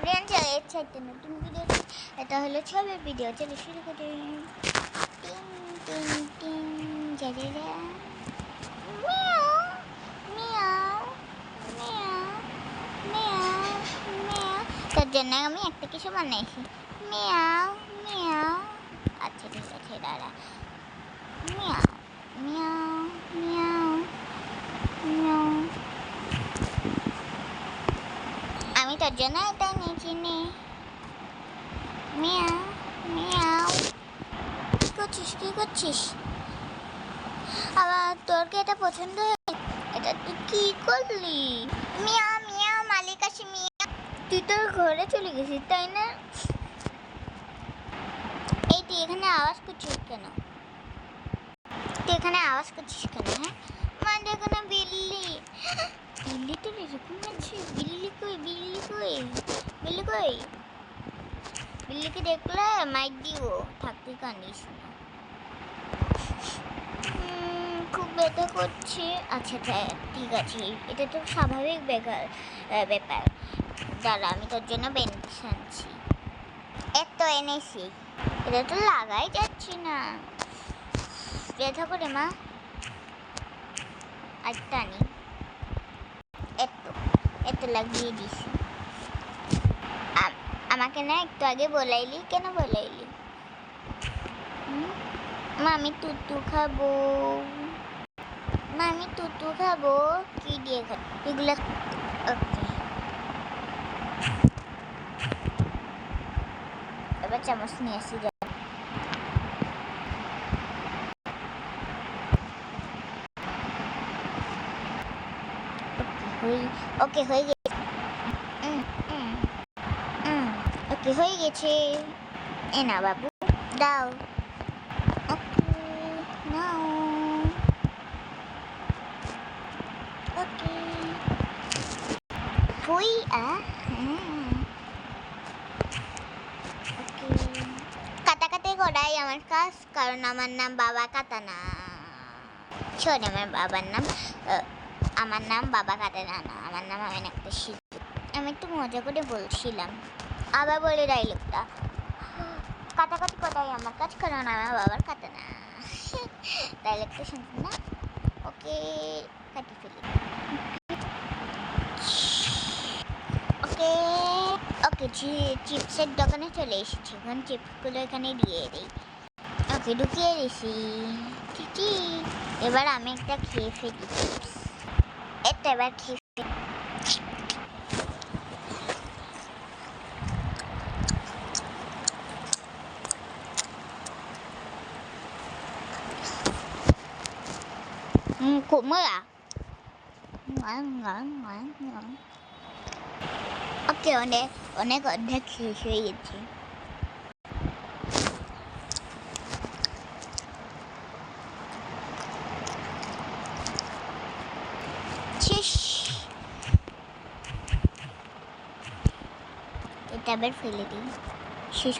Friends হচ্ছে একটা নতুন ভিডিও। এটা হলো ছবির ভিডিও। চলো শুরু করি। টিং টিং টিং যা যা যা মিয়াও মিয়াও মিয়াও মিয়াও মিয়াও। তার জন্য আমি একটা কিছু বানাইছি। মিয়াও মিয়াও। আচ্ছা ঠিক আছে দাঁড়া। মিয়াও মিয়াও মিয়াও মিয়াও। আমি তোর জন্য এটা নিয়েছি নে। মিয়াও মিয়াও। কি করছিস কি করছিস? আবার তোর কি এটা পছন্দ হয়েছে? এটা তুই কি করলি? মিয়াও মিয়াও মালিক আসে মিয়াও। তুই তোর ঘরে চলে গেছিস তাই না? এই তুই এখানে আওয়াজ করছিস কেন? তুই এখানে আওয়াজ করছিস কেন? হ্যাঁ মা দেখো না বিল্লি। বিল্লি তো এরকম আছে। বিল্লি কই বিল্লি কই বিল্লি কই? বিল্লিকে দেখলে মাইক দিব। থাকতে কান্দিস না। খুব ব্যথা করছে। আচ্ছা ঠিক আছে এটা তো স্বাভাবিক ব্যাপার। দাঁড়া আমি তোর জন্য বেঞ্চ আনছি। এত এনেছি। এটা তো লাগাই যাচ্ছে না। ব্যথা করে মা। আরেকটা আনি। এত লাগিয়ে দিস। আমাকে না একটু আগে বলাইলি কেন বলাইলি? মা আমি তুতু খাবো। মা আমি তুতু খাবো। কি দিয়ে খাবো এগুলো? ওকে এবার চামচ নিয়ে আসি। ওকে হয়ে গেছে। ওকে হয়ে গেছে। এ না বাবু দাও। ওকে নাও। ওকে হুই ওকে কাটাকাটি করাই আমার কাজ, কারণ আমার নাম বাবা কাটানা। শোন আমার নাম বাবা কাটানা না, আমার নাম আমি একটা শিশু। আমি একটু মজা করে বলছিলাম। আবার বলে ডাইলগটা। কাটাকাটি করাই আমার কাজ, কারণ আমার বাবার কাটানা। ডাইলগটা শুনছেন না? ওকে কাটি ফেলি। ওকে ওকে চিপসের দোকানে চলে এসেছি। এখন চিপসগুলো এখানে দিয়ে দিই। ওকে ঢুকিয়ে দিছি। ঠিকই এবার আমি একটা খেয়ে ফেলি চিপস। এটা এবার খেয়ে খুব মজা। ওকে অনেক অর্ধেক শেষ হয়ে গেছে। এটা এবার ফেলে দিই। শেষ।